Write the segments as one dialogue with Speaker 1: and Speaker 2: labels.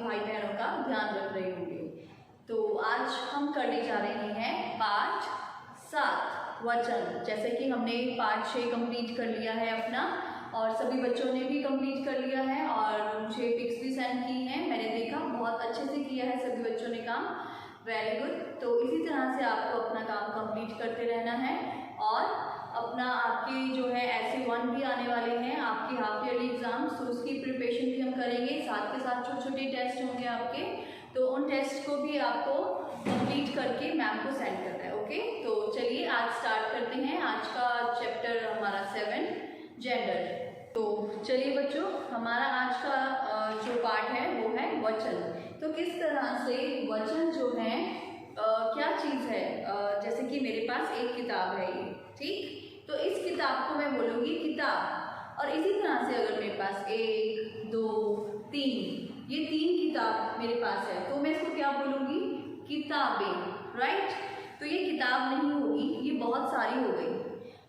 Speaker 1: भाई बहनों का ध्यान रख रहे होंगे। तो आज हम करने जा रहे हैं पाठ 7 वचन। जैसे कि हमने पाठ 6 कंप्लीट कर लिया है अपना, और सभी बच्चों ने भी कंप्लीट कर लिया है और मुझे पिक्स भी सेंड की हैं। मैंने देखा बहुत अच्छे से किया है सभी बच्चों ने काम, वेरी गुड। तो इसी तरह से आपको अपना काम कंप्लीट करते रहना है और अपना आपके जो है ऐसे 1 भी आने वाले हैं, आपकी हाफ ईयरली एग्जाम्स, तो उसकी प्रिपरेशन भी हम करेंगे। साथ के साथ छोटे छोटे टेस्ट होंगे आपके, तो उन टेस्ट को भी आपको कंप्लीट करके मैम को सेंड करना है। ओके, तो चलिए आज स्टार्ट करते हैं। आज का चैप्टर हमारा 7 जेंडर। तो चलिए बच्चों, हमारा आज का जो पाठ है वो है वचन। तो किस तरह से वचन जो है क्या चीज़ है, जैसे कि मेरे पास एक किताब है ये, ठीक, तो इस किताब को मैं बोलूँगी किताब। और इसी तरह से अगर मेरे पास 1 2 3 ये 3 किताब मेरे पास है, तो मैं इसको क्या बोलूँगी, किताबें, राइट। तो ये किताब नहीं होगी, ये बहुत सारी हो गई।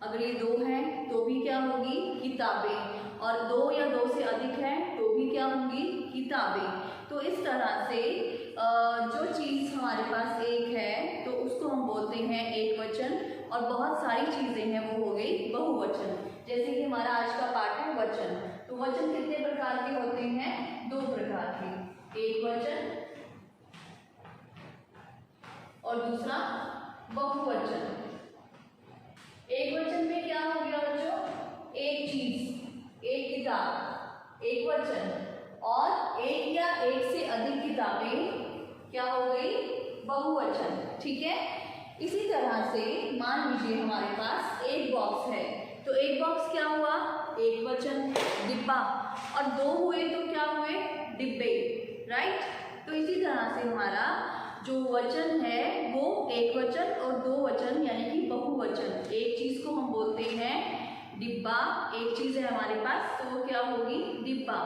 Speaker 1: अगर ये 2 है तो भी क्या होगी, किताबें, और 2 या 2 से अधिक है तो भी क्या होंगी, किताबें। तो इस तरह से जो चीज़ हमारे पास एक है तो उसको हम बोलते हैं एक वचन, और बहुत सारी चीज़ें हैं वो हो गई बहुवचन। जैसे कि हमारा आज का पाठ है वचन। तो वचन कितने प्रकार के होते हैं, 2 प्रकार के, एक वचन और दूसरा बहुवचन। एक वचन में क्या हो गया बच्चों, एक चीज, एक किताब, एक वचन, और एक या एक से अधिक किताबें क्या हो गई, बहुवचन, ठीक है। इसी तरह से मान लीजिए हमारे पास एक बॉक्स है, तो एक बॉक्स क्या हुआ, एक वचन, डिब्बा, और 2 हुए तो क्या हुए, डिब्बे, राइट। तो इसी तरह से हमारा जो वचन है वो एक वचन और 2 वचन यानी कि बहुवचन। एक चीज को हम बोलते हैं डिब्बा, एक चीज है हमारे पास तो वो क्या होगी, डिब्बा।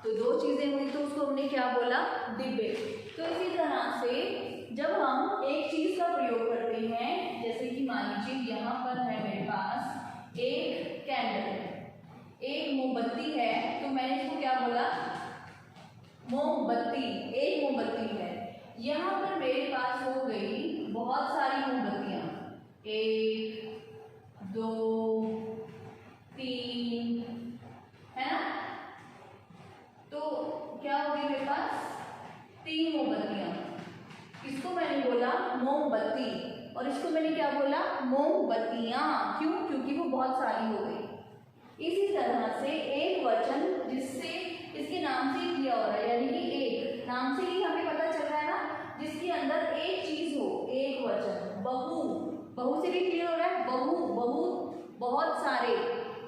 Speaker 1: तो 2 चीजें हुई तो उसको हमने क्या बोला, डिब्बे। तो इसी तरह से जब हम एक चीज का प्रयोग करते हैं, जैसे कि मान लीजिए यहाँ पर है मेरे पास एक कैंडल, एक मोमबत्ती है, तो मैंने इसको क्या बोला, मोमबत्ती, एक मोमबत्ती है। यहाँ पर मेरे पास हो गई बहुत सारी मोमबत्तियाँ, 1 2 3, है ना। तो क्या हो गई मेरे पास 3 मोमबत्तियाँ। इसको मैंने बोला मोमबत्ती और इसको मैंने क्या बोला, मोमबत्तियाँ। क्यों, क्योंकि वो बहुत सारी हो गई। इसी तरह से एक वचन जिससे इसके नाम से ही किया हो रहा है, यानी कि एक नाम से ही हमें पता चल रहा है ना, जिसके अंदर एक चीज हो, एक वचन। बहु, बहु से भी क्लियर हो रहा है, बहु, बहुत, बहुत सारे,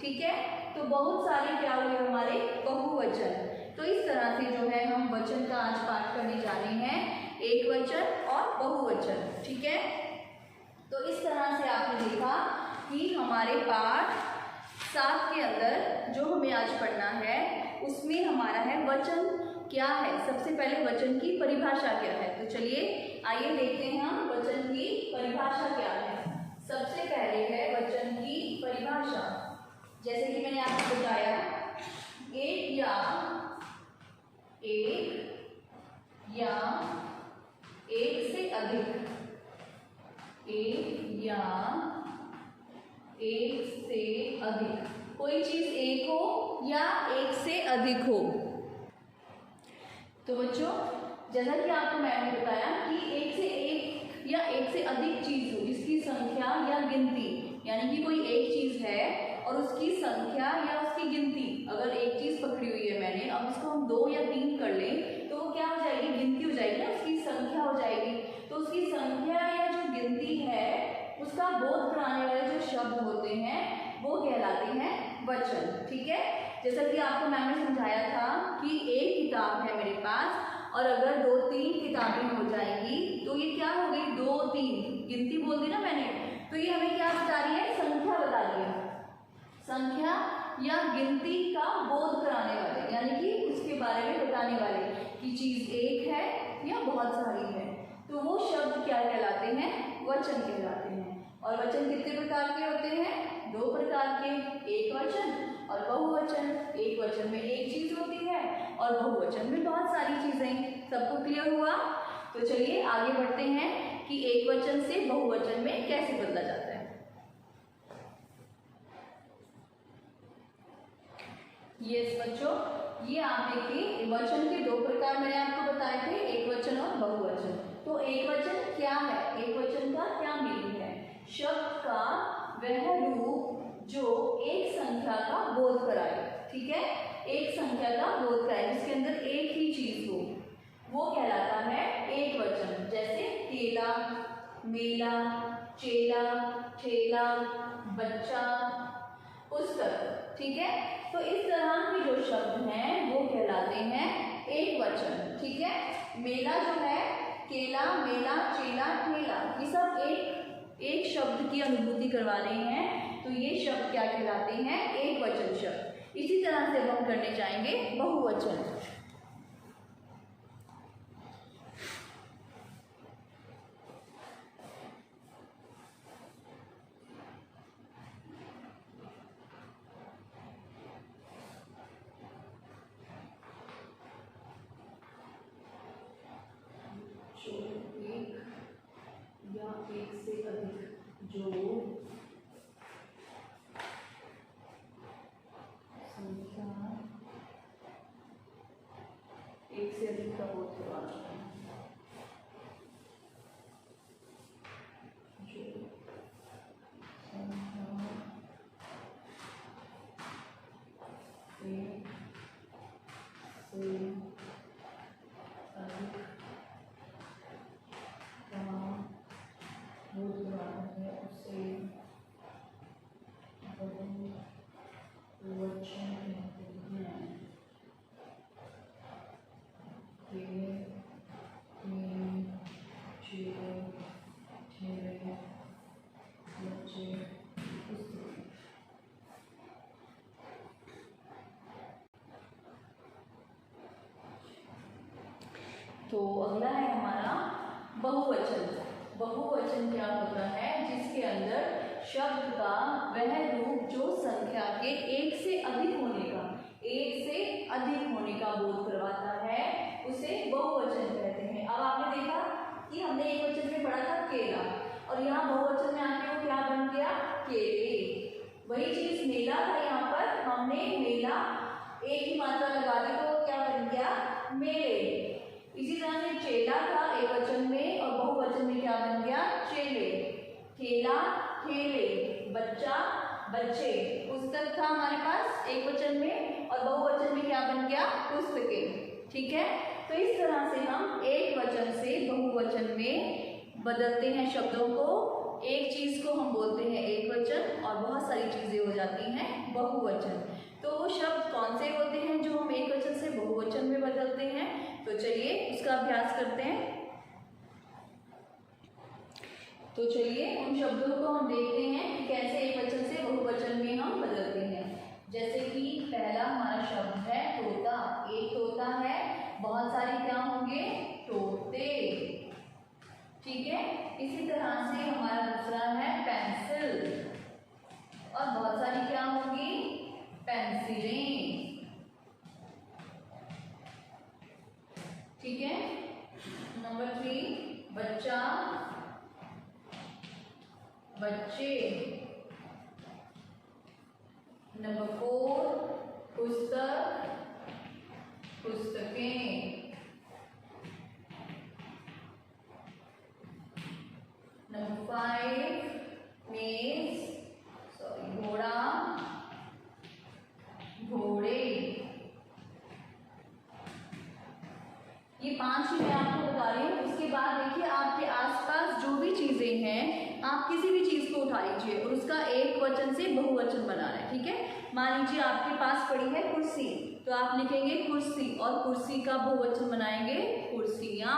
Speaker 1: ठीक है। तो बहुत सारे क्या हुए हमारे, बहुवचन। तो इस तरह से जो है हम वचन का आज पाठ करने जा रहे हैं, एक वचन और बहुवचन, ठीक है। तो इस तरह से आपने देखा कि हमारे पाठ 7 के अंदर जो हमें आज पढ़ना है उसमें हमारा है वचन क्या है। सबसे पहले वचन की परिभाषा क्या है, तो चलिए आइए देखते हैं हम वचन की परिभाषा क्या है। सबसे पहले है वचन की परिभाषा। जैसे कि मैंने आपको बताया, एक या एक से अधिक, एक या एक से अधिक, कोई चीज एक हो या एक से अधिक हो। तो बच्चों जैसा कि आपको मैंने बताया कि एक से एक या एक से अधिक चीज हो जिसकी संख्या या गिनती, यानी कि कोई एक चीज है और उसकी संख्या या उसकी गिनती, अगर एक चीज पकड़ी हुई है मैंने, अब इसको हम 2 या 3 कर लें तो वो क्या हो जाएगी, गिनती हो जाएगी ना, उसकी संख्या हो जाएगी। तो उसकी संख्या या जो गिनती है उसका बोध कराने वाले जो शब्द होते हैं वो कहलाते हैं वचन, ठीक है। जैसा कि आपको मैंने समझाया था कि एक किताब है मेरे पास और अगर 2 3 किताबें हो जाएंगी तो ये क्या हो गई, 2 3 गिनती बोल दी ना मैंने, तो ये हमें क्या बता रही है, संख्या बता रही है। संख्या या गिनती का बोध कराने वाले, यानी कि उसके बारे में बताने वाले कि चीज एक है या बहुत सारी है, तो वो शब्द क्या कहलाते हैं, वचन कहलाते हैं। और वचन कितने प्रकार के होते हैं, 2 प्रकार के, एक वचन और बहुवचन। एक वचन में एक चीज होती है और बहुवचन में बहुत सारी चीजें। सबको क्लियर हुआ? तो चलिए आगे बढ़ते हैं कि एक वचन से बहुवचन में कैसे बदला जाता है। यस बच्चों, ये आप देखिए वचन के दो प्रकार मैंने आपको बताए थे, एक वचन और बहुवचन। तो एक वचन क्या है? एक वचन का क्या मीनिंग है? शब्द का वह रूप जो एक संख्या का बोध कराए, ठीक है, एक संख्या का बोध कराए जिसके अंदर एक ही चीज हो, वो कहलाता है एक वचन। जैसे केला, मेला, चेला, ठेला, बच्चा, पुस्तक, ठीक है। तो इस तरह के जो शब्द हैं वो कहलाते हैं एक वचन, ठीक है। मेला जो है, केला, मेला, चेला, ठेला, ये सब एक शब्द की अनुभूति करवा रहे हैं, तो ये शब्द क्या कहलाते हैं? एक वचन शब्द। इसी तरह से हम करने जाएंगे बहुवचन। एक से अधिक जो संख्या एक से अधिक का बोध करवाता है, जो संख्या एक से अधिक बोध कराता है उसे बहुवचन कहते हैं। केले, चेले, ठेले, बच्चे, पुस्तक। तो अगला है हमारा बहुवचन। बहुवचन क्या होता है? जिसके अंदर शब्द का वह रूप जो संख्या के एक से अधिक होने का बोध करवाता है, उसे बहुवचन कहते हैं। अब आपने देखा कि हमने एक वचन में पढ़ा था केला, और यहाँ बहुवचन में आके वो क्या बन गया? केले। वही चीज मेला था, यहाँ पर हमने मेला एक ही मात्रा लगा दी तो क्या बन गया? मेले। इसी तरह से चेला था एक वचन में और बहुवचन में क्या बन गया? चेले। ठेला, ठेले, बच्चा, बच्चे, पुस्तक था हमारे पास एक वचन में और बहुवचन में क्या बन गया? पुस्तकें, ठीक है। तो इस तरह से हम एक वचन से बहुवचन में बदलते हैं शब्दों को। एक चीज को हम बोलते हैं एक वचन और बहुत सारी चीजें हो जाती हैं बहुवचन। तो वो शब्द कौन से होते हैं जो हम एक वचन से बहुवचन में बदलते हैं? तो चलिए उसका अभ्यास करते हैं। तो चलिए उन शब्दों को हम देखते हैं कि कैसे एक वचन से बहुवचन में हम बदलते हैं। जैसे कि पहला हमारा शब्द है तोता। एक तोता है, बहुत सारे क्या होंगे? तोते, ठीक है। इसी तरह से हमारा दूसरा है पेंसिल, और बहुत सारी क्या होंगी? पेंसिलें, ठीक है। नंबर 3 बच्चा, बच्चे। नंबर 4 पुस्तक, पुस्तकें। नंबर 5 मेज, घोड़ा, घोड़े। ये 5 ही मैं आपको बता रही हूँ। उसके बाद देखिए आपके आसपास जो भी चीजें हैं, आप किसी भी चीज को उठा लीजिए और उसका एक वचन से बहुवचन बनाना है, ठीक है। मान लीजिए आपके पास पड़ी है कुर्सी, तो आप लिखेंगे कुर्सी और कुर्सी का बहुवचन बनाएंगे कुर्सियां,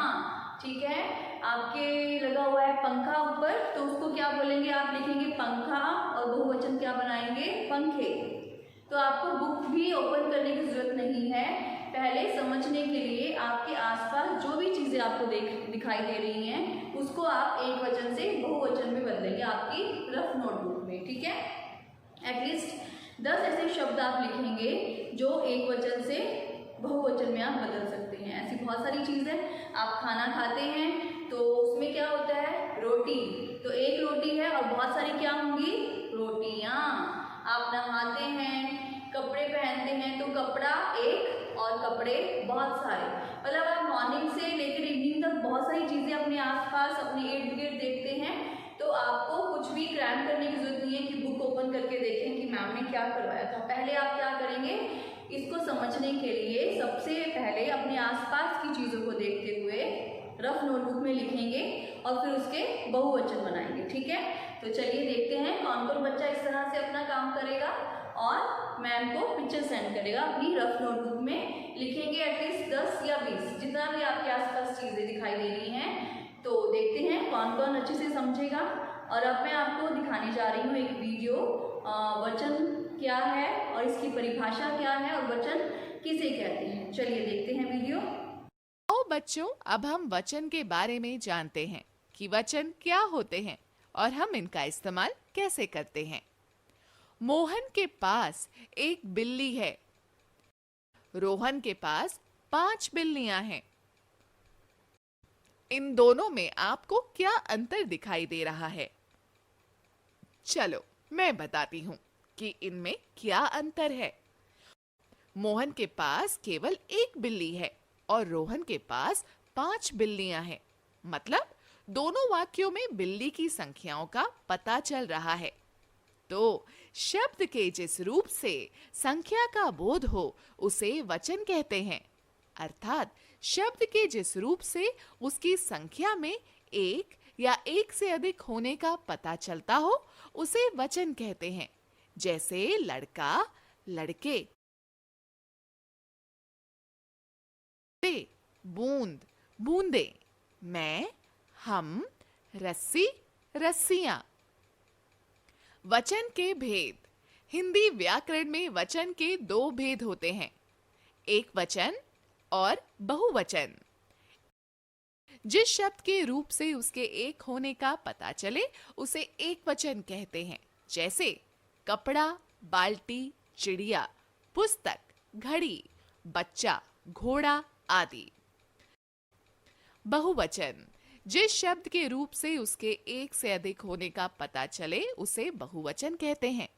Speaker 1: ठीक है। आपके लगा हुआ है पंखा ऊपर, तो उसको क्या बोलेंगे? आप लिखेंगे पंखा और बहुवचन क्या बनाएंगे? पंखे। तो आपको बुक भी ओपन करने की जरूरत नहीं है। पहले समझने के लिए आपके आसपास जो भी चीजें आपको दिखाई दे रही हैं, उसको आप एक वचन से बहुवचन में बदलेंगे आपकी रफ नोटबुक में, ठीक है। एटलीस्ट 10 ऐसे शब्द आप लिखेंगे जो एक वचन से बहुवचन में आप बदल सकते हैं। ऐसी बहुत सारी चीज़ें, आप खाना खाते हैं तो उसमें क्या होता है, रोटी, तो एक रोटी है और बहुत सारी क्या होंगी, रोटियाँ। आप नहाते हैं, कपड़े पहनते हैं तो कपड़ा एक और कपड़े बहुत सारे, मतलब आप मॉर्निंग से लेकर इवनिंग तक बहुत सारी चीज़ें अपने आसपास अपने इर्द गिर्द देखते हैं। तो आपको कुछ भी क्रैम करने की जरूरत नहीं है कि बुक ओपन करके देखें कि मैम ने क्या करवाया था। पहले आप क्या करेंगे, इसको समझने के लिए सबसे पहले अपने आसपास की चीज़ों को देखते हुए रफ नोटबुक में लिखेंगे और फिर उसके बहुवचन बनाएंगे। ठीक है, तो चलिए देखते हैं कौन कौन बच्चा इस तरह से अपना काम करेगा और मैम को पिक्चर सेंड करेगा। अपनी रफ नोटबुक में लिखेंगे एटलीस्ट 10 या 20, जितना भी आपके आसपास चीज़ें दिखाई दे रही हैं। तो देखते हैं कौन कौन अच्छे से समझेगा। और अब मैं आपको दिखाने जा रही हूँ एक वीडियो, वचन क्या है और इसकी परिभाषा क्या है और वचन किसे कहते हैं। चलिए देखते हैं वीडियो।
Speaker 2: तो बच्चों, अब हम वचन के बारे में जानते हैं कि वचन क्या होते हैं और हम इनका इस्तेमाल कैसे करते हैं। मोहन के पास एक बिल्ली है। रोहन के पास 5 बिल्लियां हैं। इन दोनों में आपको क्या अंतर दिखाई दे रहा है? चलो मैं बताती हूं कि इनमें क्या अंतर है। मोहन के पास केवल एक बिल्ली है और रोहन के पास 5 बिल्लियां हैं। मतलब दोनों वाक्यों में बिल्ली की संख्याओं का पता चल रहा है। तो शब्द के जिस रूप से संख्या का बोध हो उसे वचन कहते हैं। अर्थात शब्द के जिस रूप से उसकी संख्या में एक या एक से अधिक होने का पता चलता हो उसे वचन कहते हैं। जैसे लड़का, लड़के, बूंद, बूंदे, मैं, हम, रस्सी, रस्सियां। वचन के भेद। हिंदी व्याकरण में वचन के 2 भेद होते हैं, एक वचन और बहुवचन। जिस शब्द के रूप से उसके एक होने का पता चले उसे एक वचन कहते हैं। जैसे कपड़ा, बाल्टी, चिड़िया, पुस्तक, घड़ी, बच्चा, घोड़ा आदि। बहुवचन। जिस शब्द के रूप से उसके एक से अधिक होने का पता चले उसे बहुवचन कहते हैं।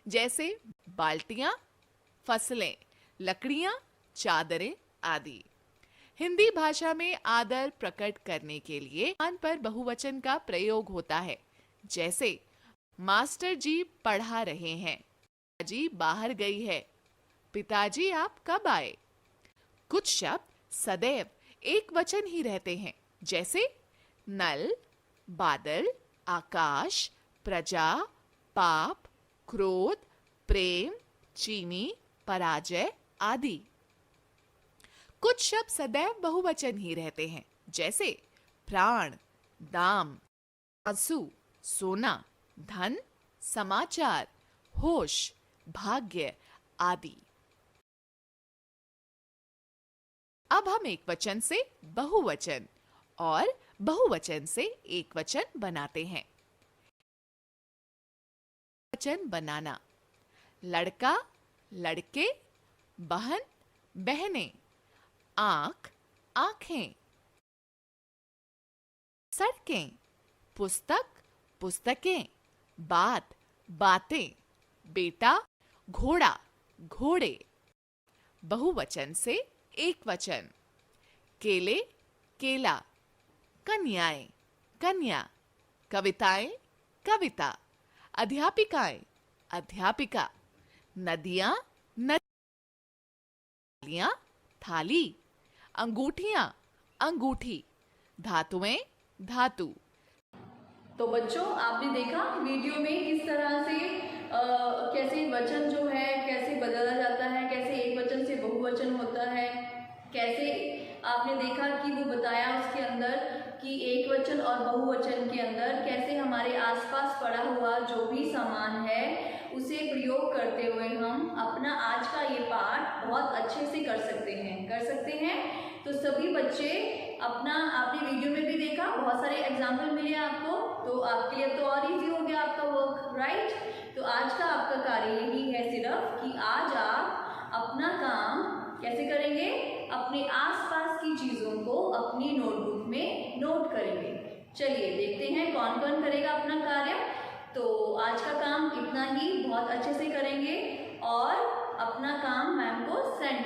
Speaker 2: जैसे बाल्टियां, फसलें, लकड़ियां, चादरें आदि। हिंदी भाषा में आदर प्रकट करने के लिए स्थान पर बहुवचन का प्रयोग होता है। जैसे मास्टर जी पढ़ा रहे हैं, जी बाहर गई है, पिताजी आप कब आए। कुछ शब्द सदैव एक वचन ही रहते हैं। जैसे नल, बादल, आकाश, प्रजा, पाप, क्रोध, प्रेम, चीनी, पराजय आदि। कुछ शब्द सदैव बहुवचन ही रहते हैं। जैसे प्राण, दाम, आंसू, सोना, धन, समाचार, होश, भाग्य आदि। अब हम एक वचन से बहुवचन और बहुवचन से एक वचन बनाते हैं। वचन बनाना। लड़का, लड़के, बहन, बहनें, आंख, आंखें, सड़कें, पुस्तक, पुस्तकें, बात, बातें, बेटा, घोड़ा, घोड़े। बहुवचन से एक वचन। केले, केला, कन्याएं, कन्या, कविताएं, कविता, अध्यापिकाएं, अध्यापिका, नदियां, नदियां, थाली, अंगूठियां, अंगूठी, धातुएं, धातु।
Speaker 1: तो बच्चों, आपने देखा वीडियो में किस तरह से कैसे वचन जो है कैसे बदला जाता है, कैसे एक वचन से बहुवचन होता है, कैसे आपने देखा कि वो बताया उसके अंदर कि एक वचन और बहुवचन के अंदर कैसे हमारे आसपास पड़ा हुआ जो भी सामान है उसे प्रयोग करते हुए हम अपना आज का ये पाठ बहुत अच्छे से कर सकते हैं। तो सभी बच्चे अपना, आपने वीडियो में भी देखा बहुत सारे एग्जाम्पल मिले आपको, तो आपके लिए तो और इजी हो गया आपका वर्क, राइट। तो आज का आपका कार्य यही है सिर्फ कि आज आप अपना काम कैसे करेंगे, अपने आसपास नोट करेंगे। चलिए देखते हैं कौन कौन करेगा अपना कार्य। तो आज का काम इतना ही, बहुत अच्छे से करेंगे और अपना काम मैम को सेंड